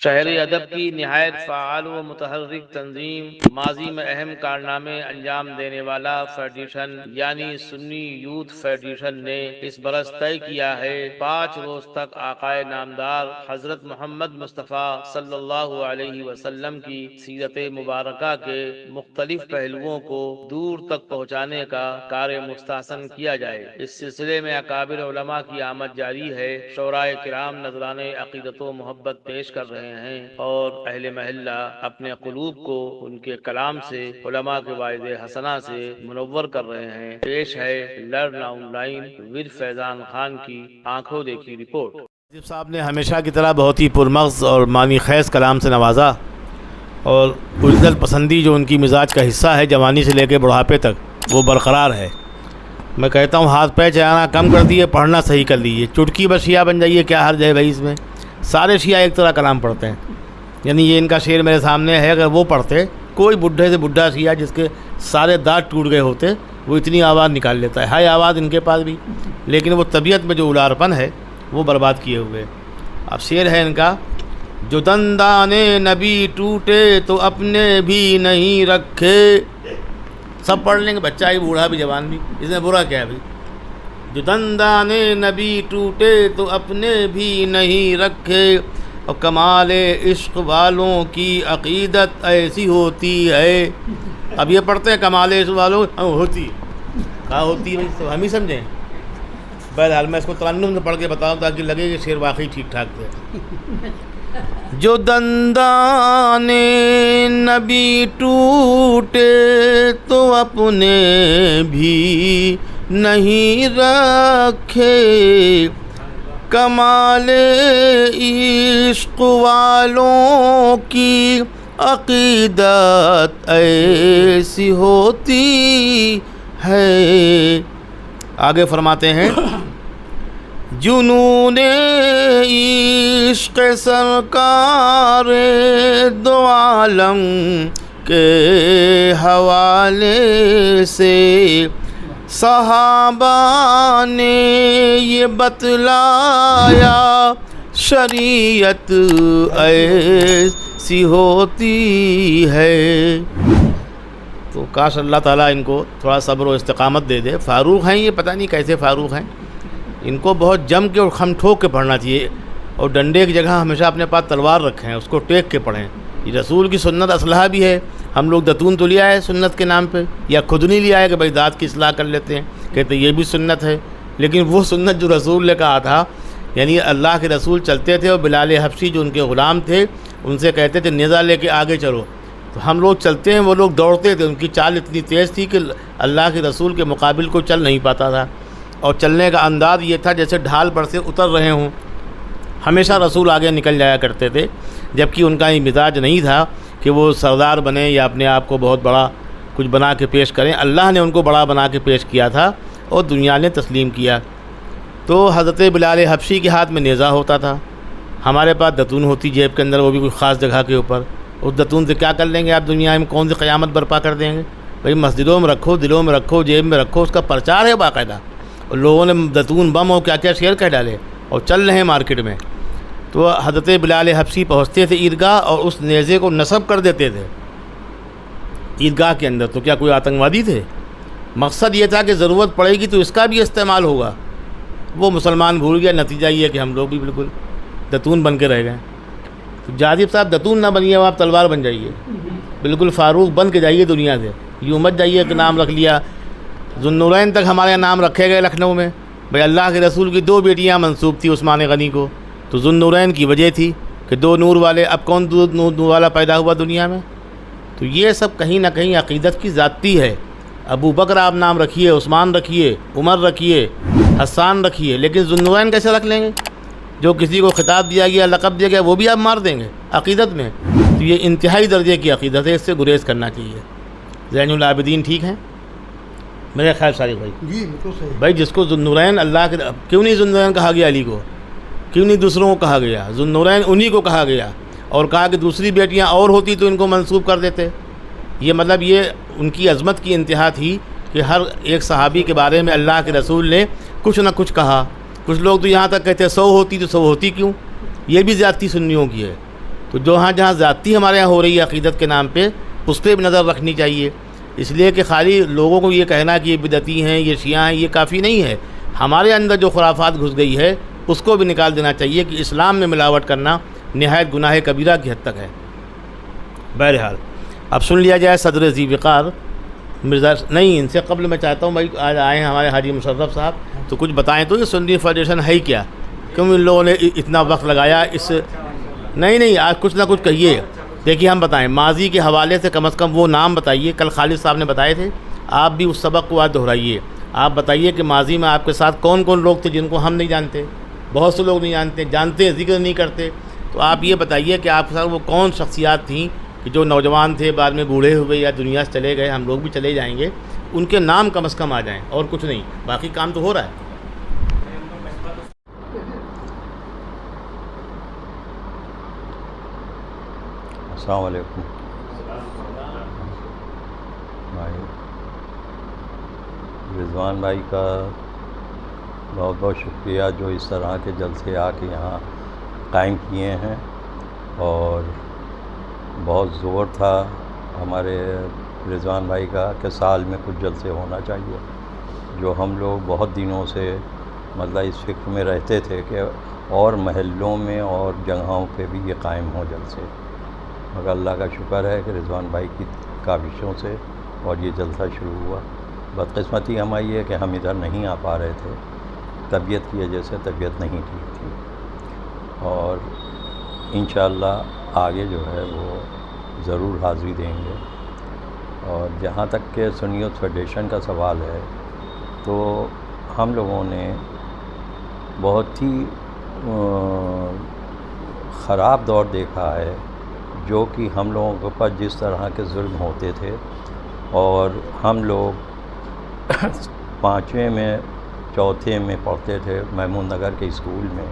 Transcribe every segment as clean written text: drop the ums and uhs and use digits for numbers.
شہر ادب کی نہایت فعال و متحرک تنظیم، ماضی میں اہم کارنامے انجام دینے والا فیڈریشن یعنی سنی یوتھ فیڈریشن نے اس برس طے کیا ہے 5 روز تک آقائے نامدار حضرت محمد مصطفیٰ صلی اللہ علیہ وسلم کی سیرت مبارکہ کے مختلف پہلوؤں کو دور تک پہنچانے کا کار مستحسن کیا جائے۔ اس سلسلے میں اکابر علماء کی آمد جاری ہے۔ شعراء کرام نذرانے عقیدت و محبت پیش کر رہے ہیں اور اہل محلہ اپنے قلوب کو ان کے کلام سے، علماء کے واعظ حسنہ سے منور کر رہے ہیں۔ پیش ہے لرن آن لائن ود فیضان خان کی آنکھوں دیکھی رپورٹ۔ ناظم صاحب نے ہمیشہ کی طرح بہت ہی پرمغز اور معنی خیز کلام سے نوازا، اور بزدل پسندی جو ان کی مزاج کا حصہ ہے جوانی سے لے کے بڑھاپے تک وہ برقرار ہے۔ میں کہتا ہوں ہاتھ پیر چلانا کم کر دیے، پڑھنا صحیح کر لیجیے، چٹکی بس شیعہ بن جائیے، کیا حرج ہے بھائی اس میں؟ سارے شیعہ ایک طرح کلام پڑھتے ہیں، یعنی یہ ان کا شعر میرے سامنے ہے، اگر وہ پڑھتے کوئی بڈھے سے بڈھا شیعہ جس کے سارے دانت ٹوٹ گئے ہوتے وہ اتنی آواز نکال لیتا ہے آواز ان کے پاس بھی، لیکن وہ طبیعت میں جو الارپن ہے وہ برباد کیے ہوئے۔ اب شعر ہے ان کا، جو دندان نبی ٹوٹے تو اپنے بھی نہیں رکھے۔ سب پڑھ لیں گے، بچہ ہی بوڑھا بھی جوان بھی، اس میں برا کیا ہے بھائی؟ جو دندان نبی ٹوٹے تو اپنے بھی نہیں رکھے، اور کمال عشق والوں کی عقیدت ایسی ہوتی ہے۔ اب یہ پڑھتے ہیں کمال عشق والوں ہوتی کہاں ہوتی ہے، تو ہم ہی سمجھیں۔ بہرحال میں اس کو ترنم سے پڑھ کے بتاؤں تاکہ لگے کہ شعر واقعی ٹھیک ٹھاک تھے۔ جو دندان نبی ٹوٹے تو اپنے بھی نہیں رکھے، کمال عشق والوں کی عقیدت ایسی ہوتی ہے۔ آگے فرماتے ہیں، جنون عشق سرکار دو عالم کے حوالے سے صحابہ نے یہ بتلایا، شریعت ایسی ہوتی ہے۔ تو کاش اللہ تعالیٰ ان کو تھوڑا صبر و استقامت دے دے۔ فاروق ہیں یہ، پتہ نہیں کیسے فاروق ہیں، ان کو بہت جم کے اور خم ٹھوک کے پڑھنا چاہیے، اور ڈنڈے کی جگہ ہمیشہ اپنے پاس تلوار رکھیں، اس کو ٹیک کے پڑھیں۔ یہ رسول کی سنت اسلحہ بھی ہے۔ ہم لوگ دتون تو لیا ہے سنت کے نام پہ، یا خود نہیں لیا ہے کہ بھائی دانت کی اصلاح کر لیتے ہیں، کہتے یہ بھی سنت ہے، لیکن وہ سنت جو رسول نے کہا تھا، یعنی اللہ کے رسول چلتے تھے اور بلال حبشی جو ان کے غلام تھے ان سے کہتے تھے نیزہ لے کے آگے چلو، تو ہم لوگ چلتے ہیں، وہ لوگ دوڑتے تھے، ان کی چال اتنی تیز تھی کہ اللہ کے رسول کے مقابل کو چل نہیں پاتا تھا، اور چلنے کا انداز یہ تھا جیسے ڈھال پر سے اتر رہے ہوں۔ ہمیشہ رسول آگے نکل جایا کرتے تھے، جبکہ ان کا یہ مزاج نہیں تھا کہ وہ سردار بنے یا اپنے آپ کو بہت بڑا کچھ بنا کے پیش کریں۔ اللہ نے ان کو بڑا بنا کے پیش کیا تھا اور دنیا نے تسلیم کیا۔ تو حضرت بلال حبشی کے ہاتھ میں نیزہ ہوتا تھا، ہمارے پاس دتون ہوتی جیب کے اندر، وہ بھی کوئی خاص جگہ کے اوپر۔ اس دتون سے کیا کر لیں گے آپ؟ دنیا میں کون سی قیامت برپا کر دیں گے؟ بھائی مسجدوں میں رکھو، دلوں میں رکھو، جیب میں رکھو، اس کا پرچار ہے باقاعدہ، اور لوگوں نے دتون بم اور کیا کیا شعر کہہ ڈالے اور چل رہے ہیں مارکیٹ میں۔ تو حضرت بلال حبشی پہنچتے تھے عیدگاہ اور اس نیزے کو نصب کر دیتے تھے عیدگاہ کے اندر۔ تو کیا کوئی آتنکوادی تھے؟ مقصد یہ تھا کہ ضرورت پڑے گی تو اس کا بھی استعمال ہوگا۔ وہ مسلمان بھول گیا، نتیجہ یہ کہ ہم لوگ بھی بالکل دتون بن کے رہ گئے۔ تو جاذب صاحب دتون نہ بنیے، آپ تلوار بن جائیے، بالکل فاروق بن کے جائیے دنیا سے، یوں مت جائیے کہ نام رکھ لیا۔ ذوالنورین تک ہمارے نام رکھے گئے لکھنؤ میں، بھائی اللہ کے رسول کی 2 بیٹیاں منسوب تھی عثمان غنی کو، تو ذوالنورین کی وجہ تھی کہ 2 نور والے، اب کون نور والا پیدا ہوا دنیا میں؟ تو یہ سب کہیں نہ کہیں عقیدت کی ذاتی ہے۔ ابو بکر آپ نام رکھیے، عثمان رکھیے، عمر رکھیے، حسان رکھیے، لیکن ذوالنورین کیسے رکھ لیں گے؟ جو کسی کو خطاب دیا گیا، لقب دیا گیا، وہ بھی آپ مار دیں گے عقیدت میں۔ تو یہ انتہائی درجے کی عقیدت ہے، اس سے گریز کرنا چاہیے۔ زین العابدین ٹھیک ہیں میرے خیال شارق بھائی؟ جی بالکل صحیح۔ بھائی جس کو ذوالنورین اللہ کے، کیوں نہیں ذوالنورین کہا گیا علی کو؟ کیوں نہیں دوسروں کو کہا گیا؟ ذوالنورین انہی کو کہا گیا، اور کہا کہ دوسری بیٹیاں اور ہوتی تو ان کو منسوب کر دیتے۔ یہ مطلب یہ ان کی عظمت کی انتہا تھی کہ ہر ایک صحابی کے بارے میں اللہ کے رسول نے کچھ نہ کچھ کہا۔ کچھ لوگ تو یہاں تک کہتے ہیں 100 ہوتی تو 100 ہوتی کیوں؟ یہ بھی زیادتی سنیوں کی ہے۔ تو تو جہاں ذاتی ہمارے یہاں ہو رہی ہے عقیدت کے نام پہ، اس پہ بھی نظر رکھنی چاہیے. اس لیے کہ خالی لوگوں کو یہ کہنا کہ یہ بدعتی ہیں، یہ شیعہ ہیں، یہ کافی نہیں ہے. ہمارے اندر جو خرافات گھس گئی ہے اس کو بھی نکال دینا چاہیے کہ اسلام میں ملاوٹ کرنا نہایت گناہ کبیرہ کی حد تک ہے. بہرحال اب سن لیا جائے صدر ذی وقار مرزا. نہیں، ان سے قبل میں چاہتا ہوں بھائی آج آئے ہیں ہمارے حاجی مشرف صاحب، تو کچھ بتائیں تو یہ سنی فیڈریشن ہے کیا، کیوں ان لوگوں نے اتنا وقت لگایا اس. نہیں آج کچھ نہ کچھ کہیے. دیکھیے ہم بتائیں ماضی کے حوالے سے کم از کم وہ نام بتائیے. کل خالد صاحب نے بتائے تھے، آپ بھی اس سبق کو آج دہرائیے. آپ بتائیے کہ ماضی میں آپ کے ساتھ کون کون لوگ تھے جن کو ہم نہیں جانتے. بہت سے لوگ نہیں جانتے ذکر نہیں کرتے. تو آپ یہ بتائیے کہ آپ کے ساتھ وہ کون شخصیات تھیں کہ جو نوجوان تھے بعد میں بوڑھے ہوئے یا دنیا سے چلے گئے، ہم لوگ بھی چلے جائیں گے، ان کے نام کم از کم آ جائیں، اور کچھ نہیں، باقی کام تو ہو رہا ہے. السلام علیکم بھائی. رضوان بھائی کا بہت بہت شکریہ جو اس طرح کے جلسے آ کے یہاں قائم کیے ہیں، اور بہت زور تھا ہمارے رضوان بھائی کا کہ سال میں کچھ جلسے ہونا چاہیے. جو ہم لوگ بہت دنوں سے مطلب اس فکر میں رہتے تھے کہ اور محلوں میں اور جگہوں پہ بھی یہ قائم ہو جلسے، مگر اللہ کا شکر ہے کہ رضوان بھائی کی کاوشوں سے اور یہ جلسہ شروع ہوا. بدقسمتی ہماری ہے کہ ہم ادھر نہیں آ پا رہے تھے، طبیعت کی وجہ سے طبیعت نہیں ٹھیک تھی، اور انشاءاللہ آگے جو ہے وہ ضرور حاضری دیں گے. اور جہاں تک کہ سنی یوتھ فیڈریشن کا سوال ہے، تو ہم لوگوں نے بہت ہی خراب دور دیکھا ہے، جو کہ ہم لوگوں کے اوپر جس طرح کے ظلم ہوتے تھے. اور ہم لوگ 5ویں میں 4تھے میں پڑھتے تھے محمود نگر کے اسکول میں،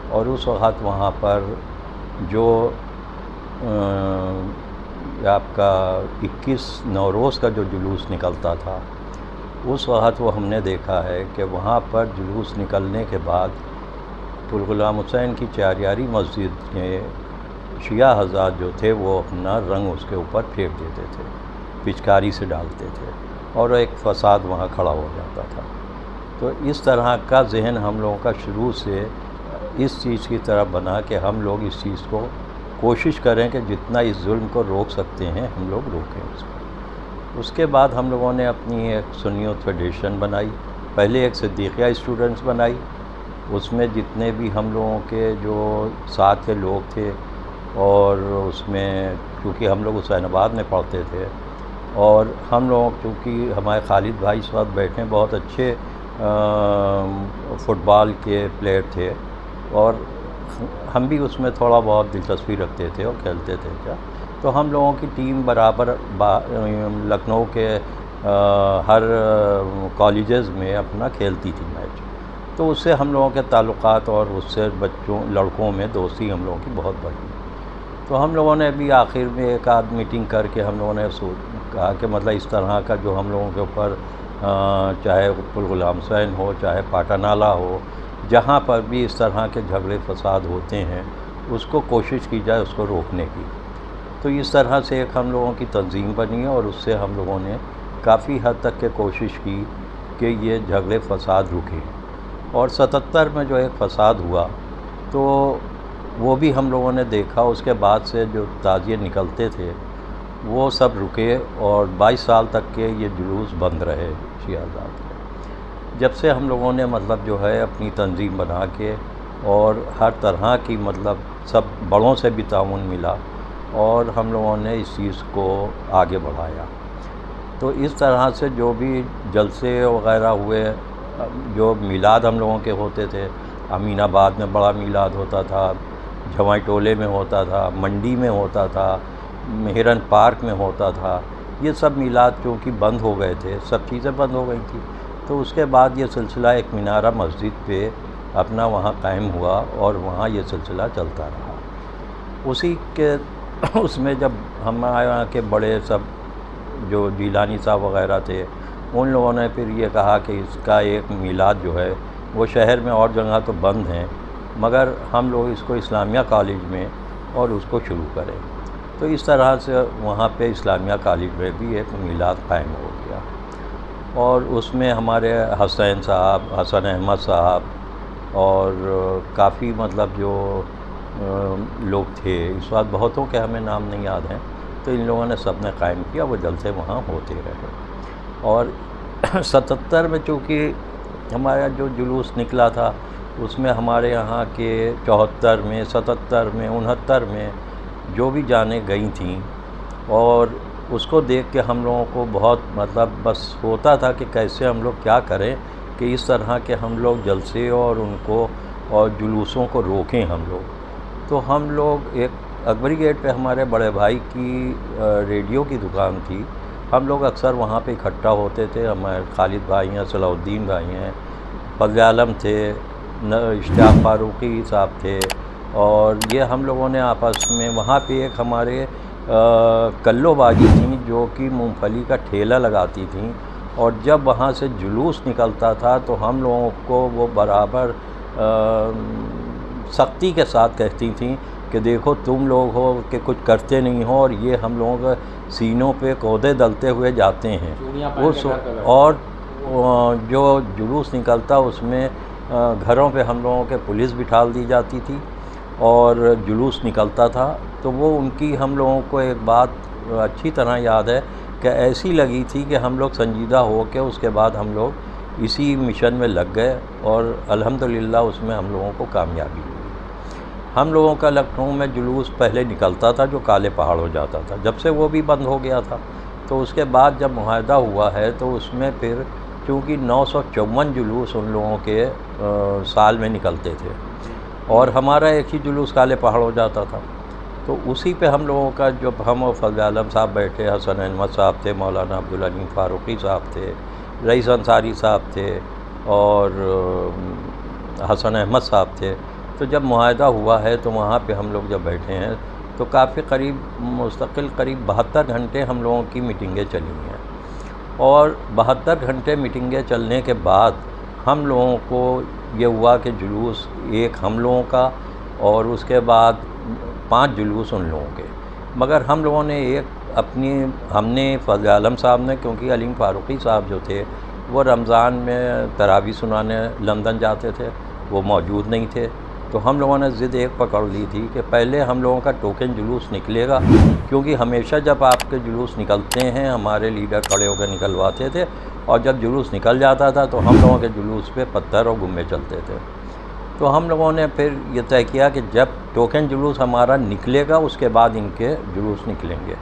اور اس وقت وہاں پر جو آپ کا 21 نوروز کا جو جلوس نکلتا تھا، اس وقت وہ ہم نے دیکھا ہے کہ وہاں پر جلوس نکلنے کے بعد غلام حسین کی چاریاری مسجد کے شیعہ حضرات جو تھے وہ اپنا رنگ اس کے اوپر پھینک دیتے تھے، پچکاری سے ڈالتے تھے، اور ایک فساد وہاں کھڑا ہو جاتا تھا. تو اس طرح کا ذہن ہم لوگوں کا شروع سے اس چیز کی طرف بنا کہ ہم لوگ اس چیز کو کوشش کریں کہ جتنا اس ظلم کو روک سکتے ہیں ہم لوگ روکیں اس کو. اس کے بعد ہم لوگوں نے اپنی ایک سنی یوتھ فیڈریشن بنائی. پہلے ایک صدیقیہ اسٹوڈنٹس بنائی، اس میں جتنے بھی ہم لوگوں کے جو ساتھ کے لوگ تھے، اور اس میں کیونکہ ہم لوگ حسین آباد میں پڑھتے تھے، اور ہم لوگ چونکہ ہمارے خالد بھائی اس وقت بیٹھے بہت اچھے فٹ بال کے پلیئر تھے، اور ہم بھی اس میں تھوڑا بہت دلچسپی رکھتے تھے اور کھیلتے تھے. کیا تو ہم لوگوں کی ٹیم برابر لکھنؤ کے ہر کالجز میں اپنا کھیلتی تھی میچ. تو اس سے ہم لوگوں کے تعلقات اور اس سے لڑکوں میں دوستی ہم لوگوں کی بہت بڑھی. تو ہم لوگوں نے ابھی آخر میں ایک آدھ میٹنگ کر کے ہم لوگوں نے کہا کہ مطلب اس طرح کا جو ہم لوگوں کے اوپر چاہے غلام حسین ہو، چاہے پاٹا نالا ہو، جہاں پر بھی اس طرح کے جھگڑے فساد ہوتے ہیں، اس کو کوشش کی جائے اس کو روکنے کی. تو اس طرح سے ایک ہم لوگوں کی تنظیم بنی ہے، اور اس سے ہم لوگوں نے کافی حد تک کے کوشش کی کہ یہ جھگڑے فساد رکے. اور 77 میں جو ایک فساد ہوا تو وہ بھی ہم لوگوں نے دیکھا. اس کے بعد سے جو تعزیے نکلتے تھے وہ سب رکے، اور 22 سال تک کے یہ جلوس بند رہے شیعہ حضرات کے. جب سے ہم لوگوں نے مطلب جو ہے اپنی تنظیم بنا کے اور ہر طرح کی مطلب سب بڑوں سے بھی تعاون ملا، اور ہم لوگوں نے اس چیز کو آگے بڑھایا. تو اس طرح سے جو بھی جلسے وغیرہ ہوئے، جو میلاد ہم لوگوں کے ہوتے تھے، امین آباد میں بڑا میلاد ہوتا تھا، جھوائی ٹولے میں ہوتا تھا، منڈی میں ہوتا تھا، ہرن پارک میں ہوتا تھا. یہ سب میلاد چونکہ بند ہو گئے تھے، سب چیزیں بند ہو گئی تھیں. تو اس کے بعد یہ سلسلہ ایک مینارہ مسجد پہ اپنا وہاں قائم ہوا، اور وہاں یہ سلسلہ چلتا رہا. اسی کے اس میں جب ہمارے یہاں کے بڑے سب جو جیلانی صاحب وغیرہ تھے، ان لوگوں نے پھر یہ کہا کہ اس کا ایک میلاد جو ہے وہ شہر میں اور جگہ تو بند ہیں، مگر ہم لوگ اس کو اسلامیہ کالج میں اور اس کو شروع کریں۔ تو اس طرح سے وہاں پہ اسلامیہ کالج میں بھی ایک میلاد قائم ہو گیا، اور اس میں ہمارے حسین صاحب، حسن احمد صاحب اور کافی مطلب جو لوگ تھے، اس وقت بہتوں کے ہمیں نام نہیں یاد ہیں، تو ان لوگوں نے سب نے قائم کیا، وہ جلسے وہاں ہوتے رہے۔ اور 77 میں چونکہ ہمارا جو جلوس نکلا تھا، اس میں ہمارے یہاں کے 74 میں، 77 میں، 69 میں جو بھی جانیں گئی تھیں، اور اس کو دیکھ کے ہم لوگوں کو بہت مطلب بس ہوتا تھا کہ کیسے ہم لوگ کیا کریں کہ اس طرح کے ہم لوگ جلسے اور ان کو اور جلوسوں کو روکیں ہم لوگ۔ تو ہم لوگ ایک اکبری گیٹ پہ ہمارے بڑے بھائی کی ریڈیو کی دکان تھی، ہم لوگ اکثر وہاں پہ اکٹھا ہوتے تھے، ہمارے خالد بھائی ہیں، صلاح الدین بھائی ہیں، فضل عالم تھے، اشتیاق فاروقی صاحب تھے، اور یہ ہم لوگوں نے آپس میں وہاں پہ ایک ہمارے کلو باجی تھیں جو کہ مونگ پھلی کا ٹھیلا لگاتی تھیں، اور جب وہاں سے جلوس نکلتا تھا تو ہم لوگوں کو وہ برابر سختی کے ساتھ کہتی تھیں کہ دیکھو تم لوگ ہو کہ کچھ کرتے نہیں ہو، اور یہ ہم لوگوں کے سینوں پہ کودے دلتے ہوئے جاتے ہیں۔ اور جو جلوس نکلتا اس میں گھروں پہ ہم لوگوں کے پولیس بٹھال دی جاتی تھی، اور جلوس نکلتا تھا تو وہ ان کی ہم لوگوں کو ایک بات اچھی طرح یاد ہے کہ ایسی لگی تھی کہ ہم لوگ سنجیدہ ہو کے اس کے بعد ہم لوگ اسی مشن میں لگ گئے، اور الحمدللہ اس میں ہم لوگوں کو کامیابی ہوئی۔ ہم لوگوں کا لکھنؤ میں جلوس پہلے نکلتا تھا جو کالے پہاڑ ہو جاتا تھا، جب سے وہ بھی بند ہو گیا تھا، تو اس کے بعد جب معاہدہ ہوا ہے تو اس میں پھر چونکہ 954 جلوس ان لوگوں کے سال میں نکلتے تھے، اور ہمارا ایک ہی جلوس کالے پہاڑ ہو جاتا تھا، تو اسی پہ ہم لوگوں کا جب ہم اور فضل عالم صاحب بیٹھے، حسن احمد صاحب تھے، مولانا عبدالعلیم فاروقی صاحب تھے، رئیس انصاری صاحب تھے، اور حسن احمد صاحب تھے، تو جب معاہدہ ہوا ہے تو وہاں پہ ہم لوگ جب بیٹھے ہیں تو کافی قریب مستقل قریب 72 گھنٹے ہم لوگوں کی میٹنگیں چلی ہیں، اور 72 گھنٹے میٹنگیں چلنے کے بعد ہم لوگوں کو یہ ہوا کہ جلوس ایک ہم لوگوں کا، اور اس کے بعد 5 جلوس ان لوگوں کے، مگر ہم لوگوں نے ایک ہم نے فضل عالم صاحب نے، کیونکہ علیم فاروقی صاحب جو تھے وہ رمضان میں تراویح سنانے لندن جاتے تھے، وہ موجود نہیں تھے، تو ہم لوگوں نے ضد ایک پکڑ لی تھی کہ پہلے ہم لوگوں کا ٹوکن جلوس نکلے گا، کیونکہ ہمیشہ جب آپ کے جلوس نکلتے ہیں ہمارے لیڈر کھڑے ہو کے نکلواتے تھے، اور جب جلوس نکل جاتا تھا تو ہم لوگوں کے جلوس پہ پتھر اور گمے چلتے تھے۔ تو ہم لوگوں نے پھر یہ طے کیا کہ جب ٹوکن جلوس ہمارا نکلے گا اس کے بعد ان کے جلوس نکلیں گے۔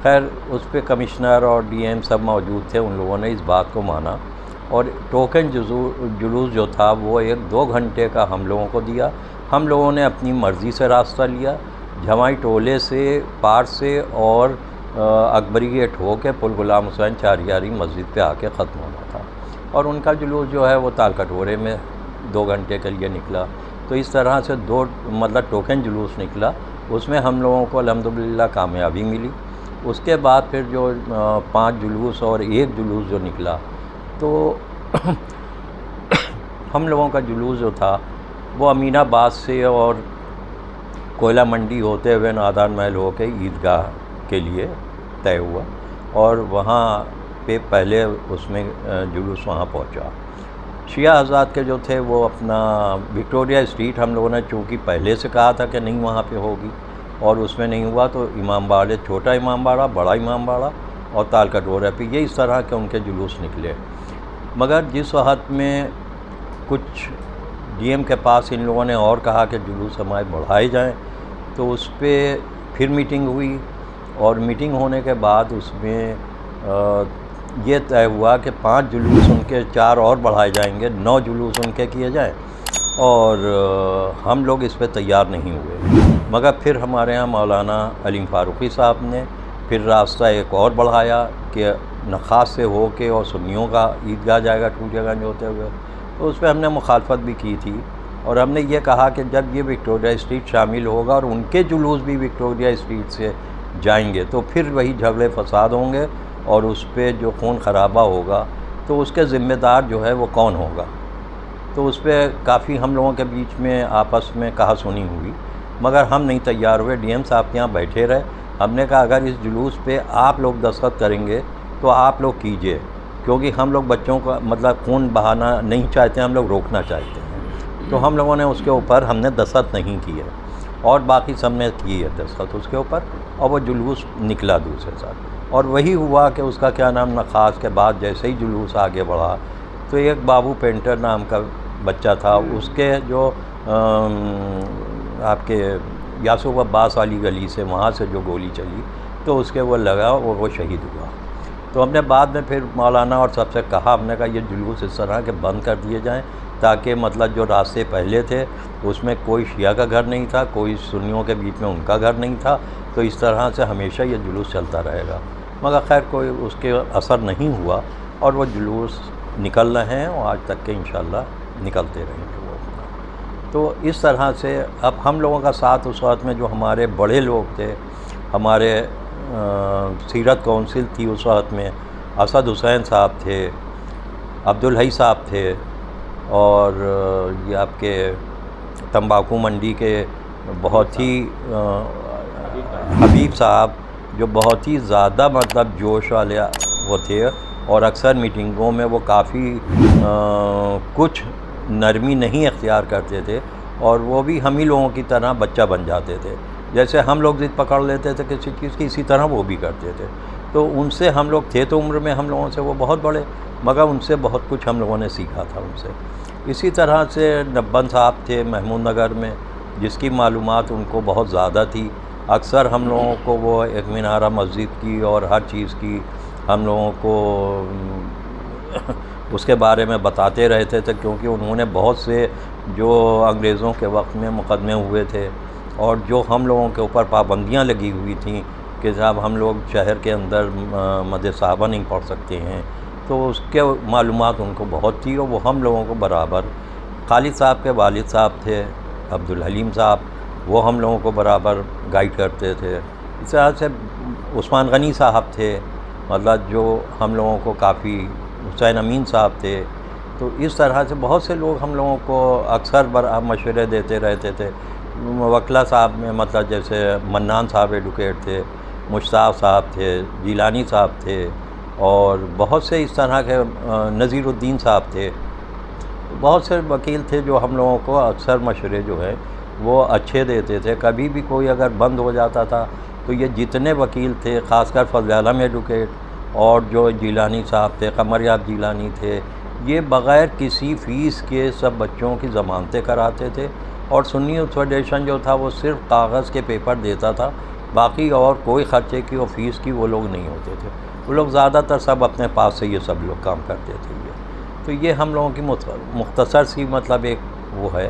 خیر اس پہ کمشنر اور ڈی ایم سب موجود تھے، ان لوگوں نے اس بات کو مانا، اور ٹوکن جلوس جو تھا وہ 1-2 گھنٹے کا ہم لوگوں کو دیا۔ ہم لوگوں نے اپنی مرضی سے راستہ لیا، جھمائی ٹولے سے، پار سے، اور اکبری گیٹ ہو کے پل غلام حسین چاریاری مسجد پہ آ کے ختم ہونا تھا، اور ان کا جلوس جو ہے وہ تال کٹورے میں 2 گھنٹے کے لیے نکلا۔ تو اس طرح سے 2 مطلب ٹوکن جلوس نکلا، اس میں ہم لوگوں کو الحمدللہ کامیابی ملی۔ اس کے بعد پھر جو 5 جلوس اور 1 جلوس جو نکلا، تو ہم لوگوں کا جلوس جو تھا وہ امین آباد سے اور کوئلہ منڈی ہوتے ہوئے نادان محل ہو کے عیدگاہ کے لیے طے ہوا، اور وہاں پہ پہلے اس میں جلوس وہاں پہنچا۔ شیعہ حضرات کے جو تھے وہ اپنا وکٹوریہ اسٹریٹ، ہم لوگوں نے چونکہ پہلے سے کہا تھا کہ نہیں وہاں پہ ہوگی، اور اس میں نہیں ہوا تو امام باڑے، چھوٹا امام باڑہ، بڑا امام باڑہ اور تال کٹورہ پہ، یہ اس طرح کے ان کے جلوس نکلے۔ مگر جس وقت میں کچھ ڈی ایم کے پاس ان لوگوں نے اور کہا کہ جلوس ہمارے بڑھائے جائیں، تو اس پہ پھر میٹنگ ہوئی، اور میٹنگ ہونے کے بعد اس میں یہ طے ہوا کہ 5 جلوس ان کے 4 اور بڑھائے جائیں گے، 9 جلوس ان کے کیے جائیں، اور ہم لوگ اس پہ تیار نہیں ہوئے۔ مگر پھر ہمارے ہاں مولانا علیم فاروقی صاحب نے پھر راستہ ایک اور بڑھایا کہ نخاس سے ہو کے اور سنیوں کا عیدگاہ جائے گا ٹوٹیا گنج ہوتے ہوئے، تو اس پہ ہم نے مخالفت بھی کی تھی، اور ہم نے یہ کہا کہ جب یہ وکٹوریہ اسٹریٹ شامل ہوگا اور ان کے جلوس بھی وکٹوریہ اسٹریٹ سے جائیں گے تو پھر وہی جھگڑے فساد ہوں گے، اور اس پہ جو خون خرابہ ہوگا تو اس کے ذمہ دار جو ہے وہ کون ہوگا۔ تو اس پہ کافی ہم لوگوں کے بیچ میں آپس میں کہا سنی ہوئی، مگر ہم نہیں تیار ہوئے. ڈی ایم صاحب کے یہاں بیٹھے رہے. ہم نے کہا اگر اس جلوس پہ آپ لوگ دستخط کریں گے تو آپ لوگ کیجئے، کیونکہ ہم لوگ بچوں کا مطلب خون بہانا نہیں چاہتے، ہم لوگ روکنا چاہتے ہیں. تو ہم لوگوں نے اس کے اوپر ہم نے دستخط نہیں کیے، اور باقی سب نے کی ہے دستخط اس کے اوپر، اور وہ جلوس نکلا دوسرے سال. اور وہی ہوا کہ اس کا کیا نام نخاس کے بعد جیسے ہی جلوس آگے بڑھا تو ایک بابو پینٹر نام کا بچہ تھا، اس کے جو آپ کے یاسوف عباس والی گلی سے وہاں سے جو گولی چلی تو اس کے وہ لگا اور وہ شہید ہوا. تو ہم نے بعد میں پھر مولانا اور سب سے کہا، ہم نے کہا یہ جلوس اس طرح کے بند کر دیے جائیں تاکہ مطلب جو راستے پہلے تھے اس میں کوئی شیعہ کا گھر نہیں تھا، کوئی سنیوں کے بیچ میں ان کا گھر نہیں تھا، تو اس طرح سے ہمیشہ یہ جلوس چلتا رہے گا. مگر خیر کوئی اس کے اثر نہیں ہوا اور وہ جلوس نکل رہے ہیں اور آج تک کے انشاءاللہ نکلتے رہیں گے وہ. تو اس طرح سے اب ہم لوگوں کا ساتھ اس وقت میں جو ہمارے بڑے لوگ تھے، ہمارے سیرت کونسل تھی اس وقت میں، اسد حسین صاحب تھے، عبدالحی صاحب تھے، اور یہ آپ کے تمباکو منڈی کے بہت ہی حبیب صاحب جو بہت ہی زیادہ مطلب جوش والے وہ تھے، اور اکثر میٹنگوں میں وہ کافی کچھ نرمی نہیں اختیار کرتے تھے، اور وہ بھی ہم ہی لوگوں کی طرح بچہ بن جاتے تھے. جیسے ہم لوگ ضد پکڑ لیتے تھے کسی چیز کی، اسی طرح وہ بھی کرتے تھے. تو ان سے ہم لوگ تھے تو عمر میں ہم لوگوں سے وہ بہت بڑے، مگر ان سے بہت کچھ ہم لوگوں نے سیکھا تھا ان سے. اسی طرح سے نبن صاحب تھے محمود نگر میں، جس کی معلومات ان کو بہت زیادہ تھی. اکثر ہم لوگوں کو وہ ایک مینارہ مسجد کی اور ہر چیز کی ہم لوگوں کو اس کے بارے میں بتاتے رہتے تھے، کیونکہ انہوں نے بہت سے جو انگریزوں کے وقت میں مقدمے ہوئے تھے اور جو ہم لوگوں کے اوپر پابندیاں لگی ہوئی تھیں کہ صاحب ہم لوگ شہر کے اندر مد صحابہ نہیں پڑھ سکتے ہیں، تو اس کے معلومات ان کو بہت تھی، اور وہ ہم لوگوں کو برابر. خالد صاحب کے والد صاحب تھے عبدالحلیم صاحب، وہ ہم لوگوں کو برابر گائیڈ کرتے تھے. اس طرح سے عثمان غنی صاحب تھے، مطلب جو ہم لوگوں کو کافی، حسین امین صاحب تھے. تو اس طرح سے بہت سے لوگ ہم لوگوں کو اکثر مشورے دیتے رہتے تھے. وکلا صاحب میں مطلب جیسے منان صاحب ایڈوکیٹ تھے، مشتاق صاحب تھے، جیلانی صاحب تھے، اور بہت سے اس طرح کے نذیر الدین صاحب تھے. بہت سے وکیل تھے جو ہم لوگوں کو اکثر مشورے جو ہے وہ اچھے دیتے تھے. کبھی بھی کوئی اگر بند ہو جاتا تھا تو یہ جتنے وکیل تھے، خاص کر فضل عالم ایڈوکیٹ اور جو جیلانی صاحب تھے، قمر یاب جیلانی تھے، یہ بغیر کسی فیس کے سب بچوں کی ضمانتیں کراتے تھے. اور سنی یوتھ فیڈریشن جو تھا وہ صرف کاغذ کے پیپر دیتا تھا، باقی اور کوئی خرچے کی اور فیس کی وہ لوگ نہیں ہوتے تھے. وہ لوگ زیادہ تر سب اپنے پاس سے یہ سب لوگ کام کرتے تھے. تو یہ ہم لوگوں کی مختصر سی مطلب ایک وہ ہے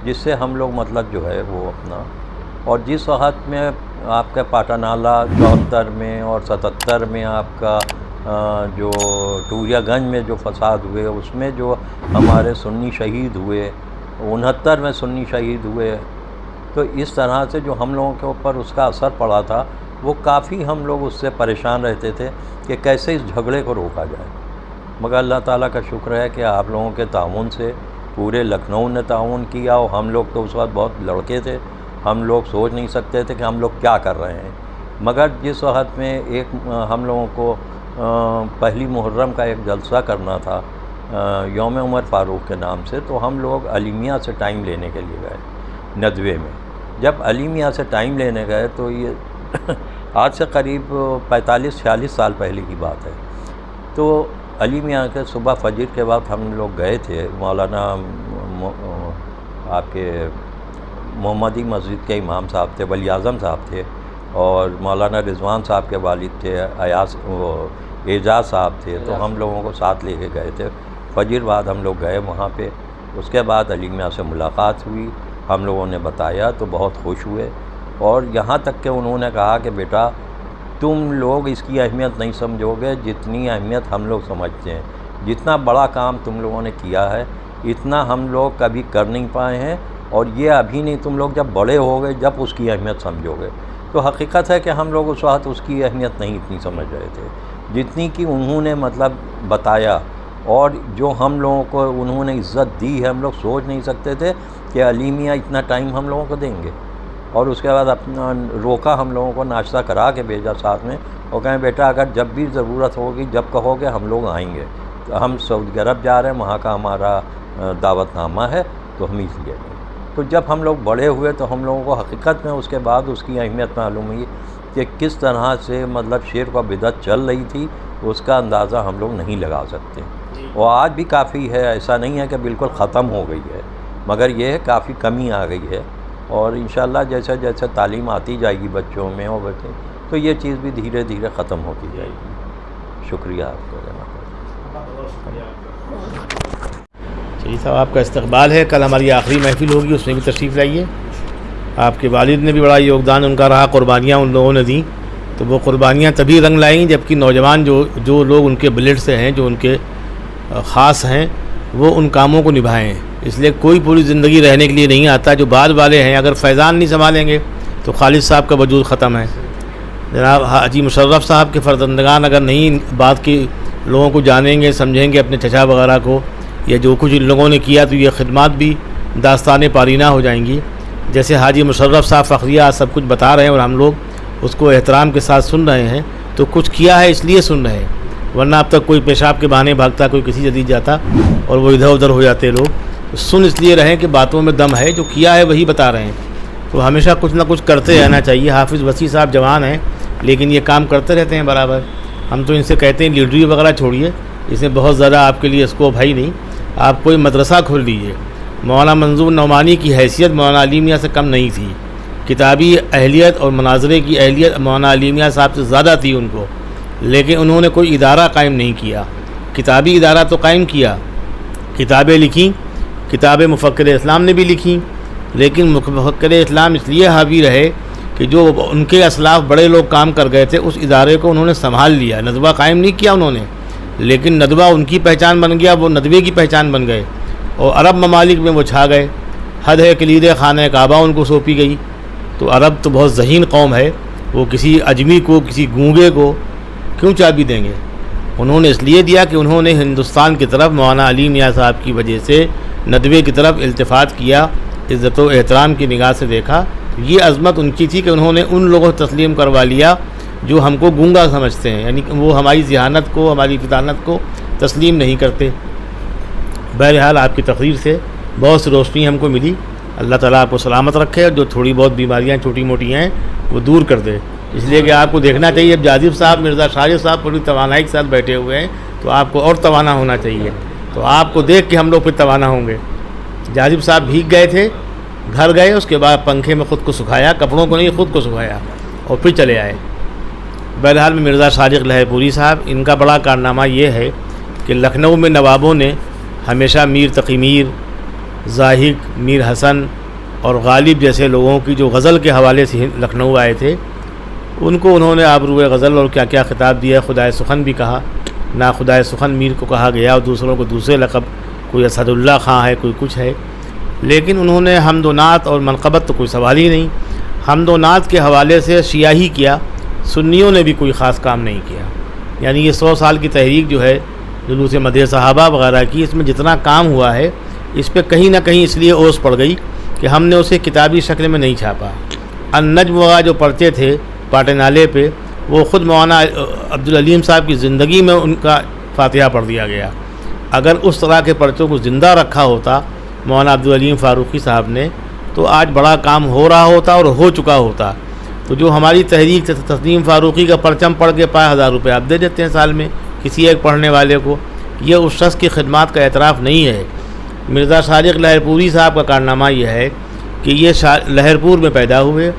جس سے ہم لوگ مطلب جو ہے وہ اپنا. اور جس وقت میں آپ کا پاٹانالہ 74 میں اور 77 میں آپ کا جو ٹوریا گنج میں جو فساد ہوئے، اس میں جو ہمارے سنی شہید ہوئے، 69 میں سنی شہید ہوئے. تو اس طرح سے جو ہم لوگوں کے اوپر اس کا اثر پڑا تھا، وہ کافی ہم لوگ اس سے پریشان رہتے تھے کہ کیسے اس جھگڑے کو روکا جائے. مگر اللہ تعالیٰ کا شکر ہے کہ آپ لوگوں کے تعاون سے پورے لکھنؤ نے تعاون کیا، اور ہم لوگ تو اس وقت بہت لڑکے تھے، ہم لوگ سوچ نہیں سکتے تھے کہ ہم لوگ کیا کر رہے ہیں. مگر جس وقت میں ایک ہم لوگوں کو پہلی محرم کا ایک جلسہ کرنا تھا یوم عمر فاروق کے نام سے، تو ہم لوگ علی میاں سے ٹائم لینے کے لیے گئے ندوے میں. جب علی میاں سے ٹائم لینے گئے تو یہ آج سے قریب 45-46 سال پہلے کی بات ہے. تو علی میاں کے صبح فجر کے وقت ہم لوگ گئے تھے. مولانا آپ کے محمدی مسجد کے امام صاحب تھے، ولی اعظم صاحب تھے، اور مولانا رضوان صاحب کے والد تھے اعجاز صاحب تھے. تو ہم لوگوں کو ساتھ لے کے گئے تھے. فجر بعد ہم لوگ گئے وہاں پہ. اس کے بعد علی میاں سے ملاقات ہوئی، ہم لوگوں نے بتایا تو بہت خوش ہوئے. اور یہاں تک کہ انہوں نے کہا کہ بیٹا تم لوگ اس کی اہمیت نہیں سمجھو گے جتنی اہمیت ہم لوگ سمجھتے ہیں. جتنا بڑا کام تم لوگوں نے کیا ہے اتنا ہم لوگ کبھی کر نہیں پائے ہیں، اور یہ ابھی نہیں، تم لوگ جب بڑے ہو گئے جب اس کی اہمیت سمجھو گے. تو حقیقت ہے کہ ہم لوگ اس وقت اس کی اہمیت نہیں اتنی سمجھ رہے تھے جتنی کہ انہوں نے مطلب بتایا، اور جو ہم لوگوں کو انہوں نے عزت دی ہے. ہم لوگ سوچ نہیں سکتے تھے کہ علی میاں اتنا ٹائم ہم لوگوں کو دیں گے. اور اس کے بعد اپنا روکا ہم لوگوں کو، ناشتہ کرا کے بھیجا ساتھ میں، اور کہیں بیٹا اگر جب بھی ضرورت ہوگی، جب کہو گے ہم لوگ آئیں گے، تو ہم سعودی عرب جا رہے ہیں، وہاں کا ہمارا دعوت نامہ ہے، تو ہم اس لیے نہیں۔ تو جب ہم لوگ بڑے ہوئے تو ہم لوگوں کو حقیقت میں اس کے بعد اس کی اہمیت معلوم ہوئی کہ کس طرح سے مطلب شرک و بدعت چل رہی تھی، اس کا اندازہ ہم لوگ نہیں لگا سکتے۔ اور آج بھی کافی ہے، ایسا نہیں ہے کہ بالکل ختم ہو گئی ہے، مگر یہ ہے کافی کمی آ گئی ہے، اور انشاءاللہ جیسے جیسے تعلیم آتی جائے گی بچوں میں اور بچے، تو یہ چیز بھی دھیرے دھیرے ختم ہوتی جائے گی۔ شکریہ آپ کو جناب۔ چلیے صاحب، آپ کا استقبال ہے، کل ہماری آخری محفل ہوگی، اس میں بھی تشریف لائیے۔ آپ کے والد نے بھی بڑا یوگدان ان کا رہا، قربانیاں ان لوگوں نے دیں، تو وہ قربانیاں تبھی رنگ لائیں جبکہ نوجوان جو لوگ ان کے بلڈ سے ہیں، جو ان کے خاص ہیں، وہ ان کاموں کو نبھائیں۔ اس لیے کوئی پوری زندگی رہنے کے لیے نہیں آتا۔ جو بعد والے ہیں اگر فیضان نہیں سنبھالیں گے تو خالد صاحب کا وجود ختم ہے۔ جناب حاجی مشرف صاحب کے فرزندگان اگر نہیں بات کی لوگوں کو جانیں گے، سمجھیں گے، اپنے چچا وغیرہ کو، یا جو کچھ ان لوگوں نے کیا، تو یہ خدمات بھی داستان پارینہ ہو جائیں گی۔ جیسے حاجی مشرف صاحب فخریہ سب کچھ بتا رہے ہیں اور ہم لوگ اس کو احترام کے ساتھ سن رہے ہیں، تو کچھ کیا ہے اس لیے سن رہے ہیں، ورنہ اب تک کوئی پیشاب کے بہانے بھاگتا، کوئی کسی جدید جاتا اور وہ ادھر ادھر ہو جاتے لوگ۔ سن اس لیے رہیں کہ باتوں میں دم ہے، جو کیا ہے وہی بتا رہے ہیں، تو ہمیشہ کچھ نہ کچھ کرتے رہنا چاہیے۔ حافظ وسیع صاحب جوان ہیں لیکن یہ کام کرتے رہتے ہیں برابر۔ ہم تو ان سے کہتے ہیں لیڈری وغیرہ چھوڑیے، اس میں بہت زیادہ آپ کے لیے اسکوپ ہے ہی نہیں، آپ کوئی مدرسہ کھول لیجیے۔ مولانا منظور نعمانی کی حیثیت مولانا علی میاں سے کم نہیں تھی، کتابی اہلیت اور مناظرے کی اہلیت مولانا علی میاں صاحب سے زیادہ تھی ان کو، لیکن انہوں نے کوئی ادارہ قائم نہیں کیا۔ کتابی ادارہ تو قائم کیا، کتابیں لکھیں، کتابیں مفکر اسلام نے بھی لکھیں، لیکن مفکر اسلام اس لیے حاوی رہے کہ جو ان کے اسلاف بڑے لوگ کام کر گئے تھے، اس ادارے کو انہوں نے سنبھال لیا۔ ندوہ قائم نہیں کیا انہوں نے، لیکن ندوہ ان کی پہچان بن گیا، وہ ندوے کی پہچان بن گئے، اور عرب ممالک میں وہ چھا گئے۔ حد ہے کلید خانہ کعبہ ان کو سونپی گئی، تو عرب تو بہت ذہین قوم ہے، وہ کسی اجمی کو، کسی گونگے کو کیوں چابی دیں گے؟ انہوں نے اس لیے دیا کہ انہوں نے ہندوستان کی طرف مولانا علی میاں صاحب کی وجہ سے ندوے کی طرف التفات کیا، عزت و احترام کی نگاہ سے دیکھا۔ یہ عظمت ان کی تھی کہ انہوں نے ان لوگوں سے تسلیم کروا لیا جو ہم کو گونگا سمجھتے ہیں، یعنی وہ ہماری ذہانت کو، ہماری فطانت کو تسلیم نہیں کرتے۔ بہرحال آپ کی تقریر سے بہت سی روشنی ہم کو ملی۔ اللہ تعالیٰ آپ کو سلامت رکھے، اور جو تھوڑی بہت بیماریاں چھوٹی موٹی ہیں وہ دور کر دے۔ اس لیے کہ آپ کو دیکھنا چاہیے، اب جاذب صاحب، مرزا شارف صاحب پوری توانائی کے ساتھ بیٹھے ہوئے ہیں، تو آپ کو اور توانا ہونا چاہیے، تو آپ کو دیکھ کے ہم لوگ پھر توانا ہوں گے۔ جاذب صاحب بھیگ گئے تھے، گھر گئے، اس کے بعد پنکھے میں خود کو سکھایا، کپڑوں کو نہیں خود کو سکھایا، اور پھر چلے آئے۔ بہرحال میں مرزا صادق لہر پوری صاحب، ان کا بڑا کارنامہ یہ ہے کہ لکھنؤ میں نوابوں نے ہمیشہ میر تقی میر، زاہد، میر حسن اور غالب جیسے لوگوں کی جو غزل کے حوالے سے لکھنؤ آئے تھے، ان کو انہوں نے آبروئے غزل اور کیا کیا خطاب دیا، خدائے سخن بھی کہا، نہ خدائے سخن میر کو کہا گیا، اور دوسروں کو دوسرے لقب، کوئی اسد اللہ خاں ہے، کوئی کچھ ہے، لیکن انہوں نے حمد و نعت اور منقبت تو کوئی سوال ہی نہیں۔ حمد و نعت کے حوالے سے شیعہ ہی کیا، سنیوں نے بھی کوئی خاص کام نہیں کیا۔ یعنی یہ 100 سال کی تحریک جو ہے جلوس مدح صحابہ وغیرہ کی، اس میں جتنا کام ہوا ہے، اس پہ کہیں نہ کہیں اس لیے اوس پڑ گئی کہ ہم نے اسے کتابی شکل میں نہیں چھاپا۔ النجم وغیرہ جو پڑھتے تھے پاٹے نالے پہ، وہ خود مولانا عبدالعلیم صاحب کی زندگی میں ان کا فاتحہ پڑھ دیا گیا۔ اگر اس طرح کے پرچوں کو زندہ رکھا ہوتا مولانا عبدالعلیم فاروقی صاحب نے، تو آج بڑا کام ہو رہا ہوتا اور ہو چکا ہوتا۔ تو جو ہماری تحریک تسلیم فاروقی کا پرچم پڑھ کے 5000 روپے آپ دے دیتے ہیں سال میں کسی ایک پڑھنے والے کو، یہ اس شخص کی خدمات کا اعتراف نہیں ہے۔ مرزا صادق لہر پوری صاحب کا کارنامہ یہ ہے کہ یہ لہر پور میں پیدا ہوئے،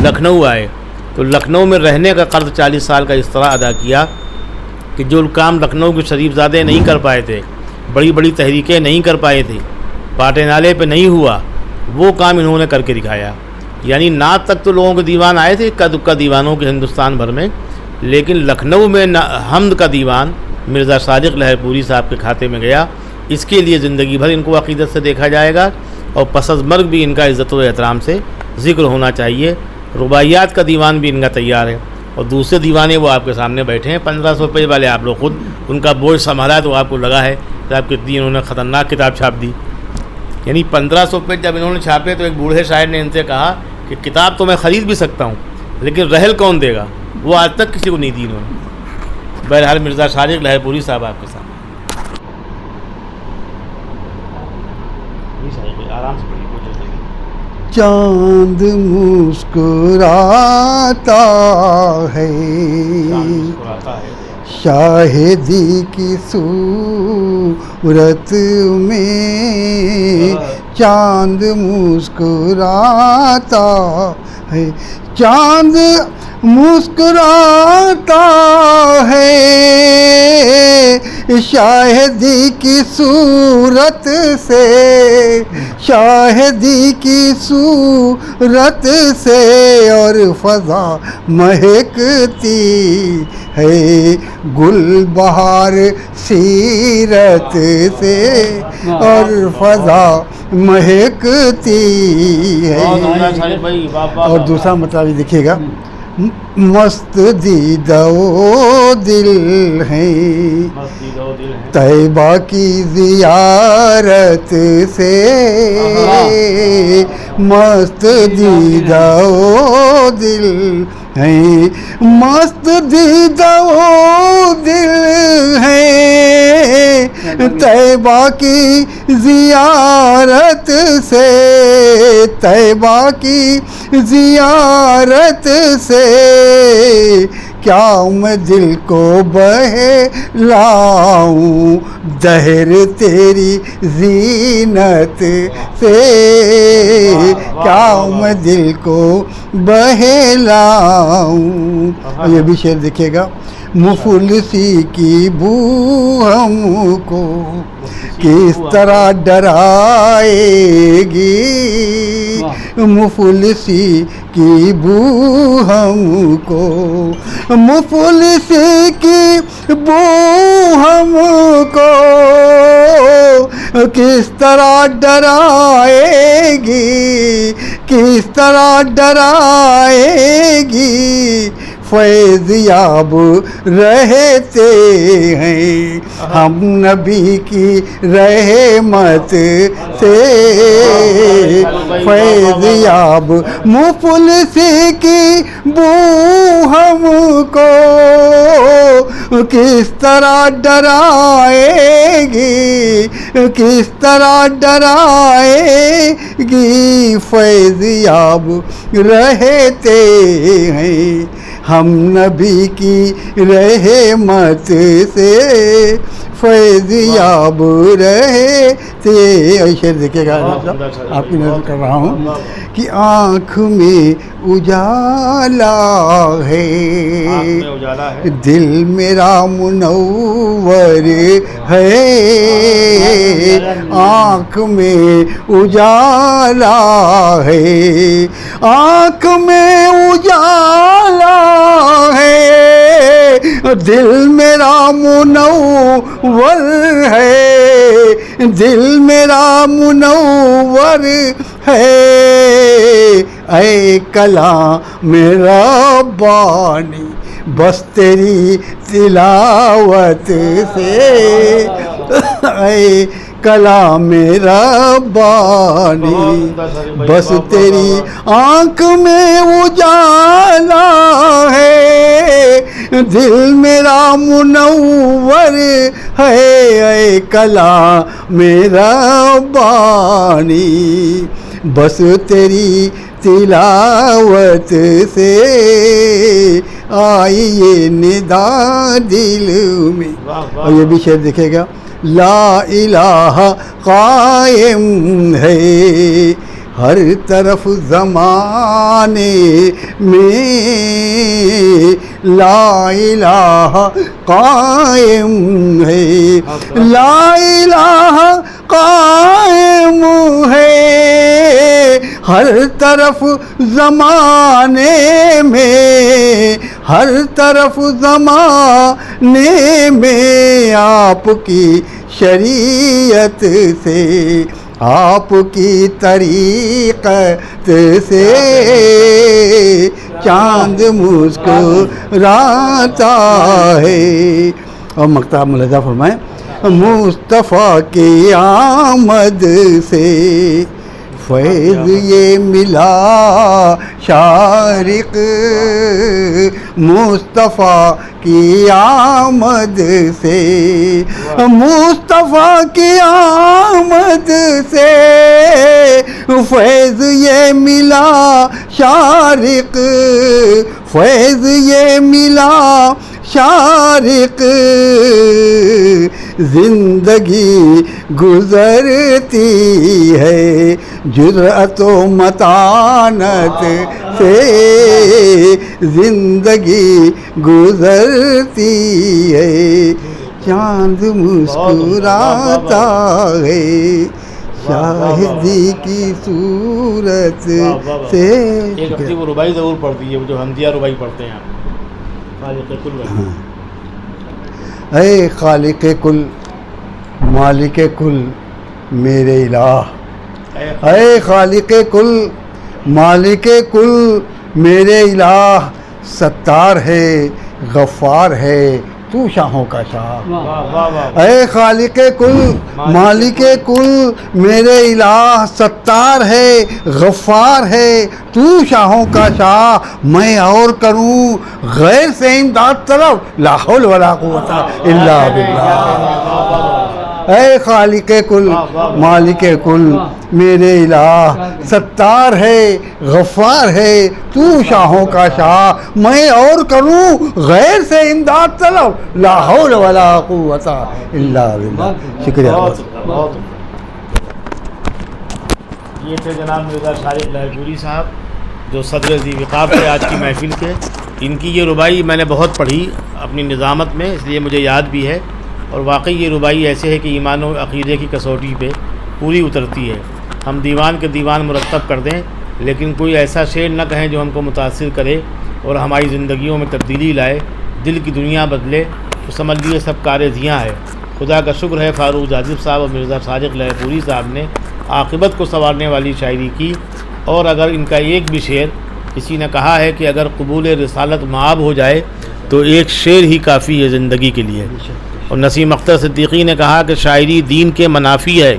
لکھنؤ آئے، تو لکھنؤ میں رہنے کا قرض 40 سال کا اس طرح ادا کیا کہ جو کام لکھنؤ کے شریف زادے نہیں کر پائے تھے، بڑی بڑی تحریکیں نہیں کر پائے تھے، پاٹے نالے پہ نہیں ہوا، وہ کام انہوں نے کر کے دکھایا۔ یعنی نعت تک تو لوگوں کے دیوان آئے تھے، اکا دکا دیوانوں کے ہندوستان بھر میں، لیکن لکھنؤ میں حمد کا دیوان مرزا صادق لہر پوری صاحب کے کھاتے میں گیا۔ اس کے لیے زندگی بھر ان کو عقیدت سے دیکھا جائے گا، اور پس از مرگ بھی ان کا عزت و احترام سے ذکر ہونا چاہیے۔ رباعیات کا دیوان بھی ان کا تیار ہے، اور دوسرے دیوانے وہ آپ کے سامنے بیٹھے ہیں، 1500 پیج والے، آپ لوگ خود ان کا بوجھ سنبھالا تو آپ کو لگا ہے کہ آپ کتنی انہوں نے خطرناک کتاب چھاپ دی۔ یعنی 1500 پیج جب انہوں نے چھاپے تو ایک بوڑھے شاعر نے ان سے کہا کہ کتاب تو میں خرید بھی سکتا ہوں لیکن رحل کون دے گا، وہ آج تک کسی کو نہیں دی انہوں نے۔ بہرحال مرزا شارق لہر پوری صاحب آپ کے سامنے۔ آرام سے پڑھیے، کوئی جلدی نہیں۔ چاند مسکراتا ہے شاہدی کی صورت میں، چاند مسکراتا ہے، چاند مسکراتا ہے شاہدی کی صورت سے، شاہدی کی صورت سے، اور فضا مہکتی ہے گل بہار سیرت سے، اور فضا مہکتی ہے۔ اور دوسرا مطلب دیکھیے گا، مست دیدہ و دل ہے طیبہ کی زیارت سے، مست دیدہ و دل ہے، مست دیدہ و دل ہے طیبہ کی زیارت سے، طیبہ کی زیارت سے، کیا میں دل کو بہلاؤں دہر تیری زینت سے، کیا میں دل کو بہلاؤں۔ یہ بھی شعر دیکھیے گا، مفلسی کی بو ہم کو کس طرح ڈرائے گی، مفلسی کی بو ہم کو، مفلسی کی بو ہم کو کس طرح ڈرائے گی، کس طرح ڈرائے گی، فیض یاب رہتے ہیں ہم نبی کی رحمت سے، فیض یاب مفلسی کی بو ہم کو کس طرح ڈرائے گی، کس طرح ڈرائے گی، فیض یاب رہتے ہیں ہم نبی کی رحمت سے، فیض یاب رہتے۔ شعر دیکھیے گا، آپ کی نظر کر رہا ہوں کہ آنکھ میں اجالا ہے دل میرا منور ہے، آنکھ میں اجالا ہے، آنکھ میں اجالا ہے، دل میرا منور ہے، دل میرا منور ہے، اے کلام ربانی بس تیری تلاوت سے، اے کلام ربانی بس تیری آنکھ میں اجالا ہے، دل میرا منور ہے، اے کلام ربانی بس تیری تلاوت سے، آئی یہ ندا دل میں۔ اور یہ بھی شعر دیکھے گا، لا الہ قائم ہے ہر طرف زمانے میں، لا الہ قائم ہے، لا الہ قائم ہے ہر طرف زمانے میں، ہر طرف زمانے میں، آپ کی شریعت سے، آپ کی طریقت سے، چاند مسکراتا ہے۔ اور مقطع ملاحظہ فرمائیں، مصطفیٰ کی آمد سے فیض یہ ملا شارق مصطفیٰ کی آمد سے، مصطفیٰ کی آمد سے فیض یہ ملا شارق، فیض یہ ملا شارق، زندگی گزرتی ہے جرأت و متانت سے، زندگی گزرتی ہے، چاند مسکراتا ہے شاہدی کی صورت سے۔ ایک اپنی وہ ربائی ضرور پڑھتی ہے، وہ جو حمدیہ ربائی پڑھتے ہیں آپ، خالق کل والی۔ اے خالق کل مالک کل میرے الہ، اے خالق کل مالک کل میرے الہ، ستار ہے غفار ہے تو شاہوں کا شاہ، اے خالق کل مالک کل میرے الہ، ستار ہے غفار ہے تو شاہوں کا شاہ، میں اور کروں غیر سے امداد طلب، لا حول ولا قوت الا باللہ، اے خالق کل مالک کل میرے الہ، ستار ہے غفار ہے تو شاہوں کا شاہ، میں اور کروں غیر سے امداد طلب، لا حول ولا قوت الا باللہ۔ شکریہ۔ بہت یہ تھے جناب مرزا شارق لہرپوری صاحب، جو صدر ذی وقار تھے آج کی محفل کے۔ ان کی یہ ربائی میں نے بہت پڑھی اپنی نظامت میں، اس لیے مجھے یاد بھی ہے، اور واقعی یہ ربائی ایسے ہے کہ ایمان و عقیدے کی کسوٹی پہ پوری اترتی ہے۔ ہم دیوان کے دیوان مرتب کر دیں لیکن کوئی ایسا شعر نہ کہیں جو ہم کو متاثر کرے اور ہماری زندگیوں میں تبدیلی لائے، دل کی دنیا بدلے، تو سمجھ لیے سب کار ضیاں ہے۔ خدا کا شکر ہے فاروق جاذب صاحب اور مرزا شارق لہرپوری صاحب نے عاقبت کو سنوارنے والی شاعری کی، اور اگر ان کا ایک بھی شعر، کسی نے کہا ہے کہ اگر قبول رسالت معاب ہو جائے تو ایک شعر ہی کافی ہے زندگی کے لیے۔ اور نسیم اختر صدیقی نے کہا کہ شاعری دین کے منافی ہے،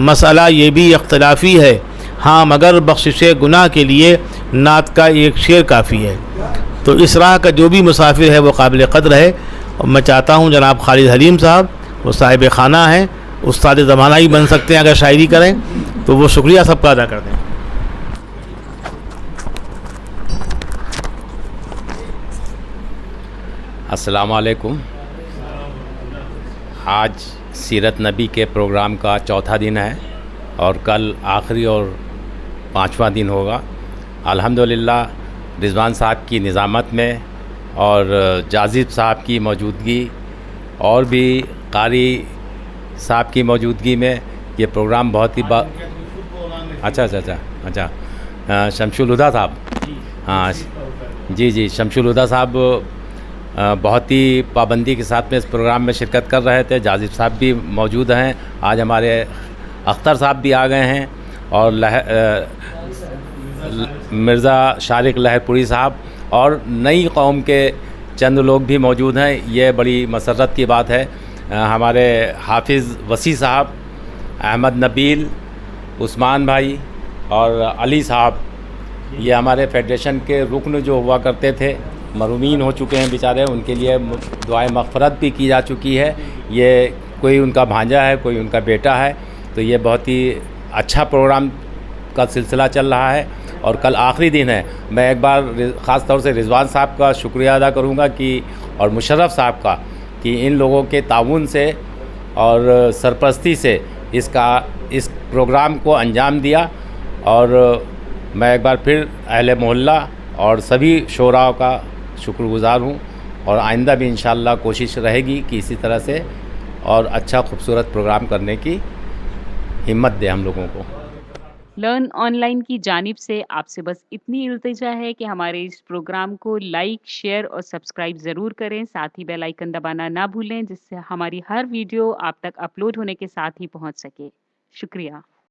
مسئلہ یہ بھی اختلافی ہے، ہاں مگر بخشش گناہ کے لیے نعت کا ایک شعر کافی ہے۔ تو اس راہ کا جو بھی مسافر ہے وہ قابل قدر ہے، اور میں چاہتا ہوں جناب خالد حلیم صاحب، وہ صاحب خانہ ہیں، استاد زمانہ ہی بن سکتے ہیں اگر شاعری کریں، تو وہ شکریہ سب کا ادا کر دیں۔ السلام علیکم۔ آج سیرت نبی کے پروگرام کا چوتھا دن ہے اور کل آخری اور 5واں دن ہوگا۔ الحمدللہ رضوان صاحب کی نظامت میں اور جاذب صاحب کی موجودگی اور بھی قاری صاحب کی موجودگی میں یہ پروگرام بہت ہی اچھا شمس الہدیٰ صاحب، ہاں جی شمس الہدیٰ صاحب بہت ہی پابندی کے ساتھ میں اس پروگرام میں شرکت کر رہے تھے۔ جاذب صاحب بھی موجود ہیں، آج ہمارے اختر صاحب بھی آ گئے ہیں، اور مرزا شارق لہرپوری صاحب اور نئی قوم کے چند لوگ بھی موجود ہیں۔ یہ بڑی مسرت کی بات ہے۔ ہمارے حافظ وسیع صاحب، احمد نبیل، عثمان بھائی اور علی صاحب، یہ ہمارے فیڈریشن کے رکن جو ہوا کرتے تھے، مرحومین ہو چکے ہیں بیچارے، ان کے لیے دعائے مغفرت بھی کی جا چکی ہے۔ یہ کوئی ان کا بھانجا ہے، کوئی ان کا بیٹا ہے، تو یہ بہت ہی اچھا پروگرام کا سلسلہ چل رہا ہے، اور کل آخری دن ہے۔ میں ایک بار خاص طور سے رضوان صاحب کا شکریہ ادا کروں گا اور مشرف صاحب کا، کہ ان لوگوں کے تعاون سے اور سرپرستی سے اس پروگرام کو انجام دیا، اور میں ایک بار پھر اہل محلہ اور سبھی شعراء کا شکر گزار ہوں، اور آئندہ بھی انشاءاللہ کوشش رہے گی کہ اسی طرح سے اور اچھا خوبصورت پروگرام کرنے کی ہمت دے ہم لوگوں کو۔ لرن آن لائن کی جانب سے آپ سے بس اتنی التجا ہے کہ ہمارے اس پروگرام کو لائک، شیئر اور سبسکرائب ضرور کریں، ساتھ ہی بیل آئیکن دبانا نہ بھولیں، جس سے ہماری ہر ویڈیو آپ تک اپلوڈ ہونے کے ساتھ ہی پہنچ سکے۔ شکریہ۔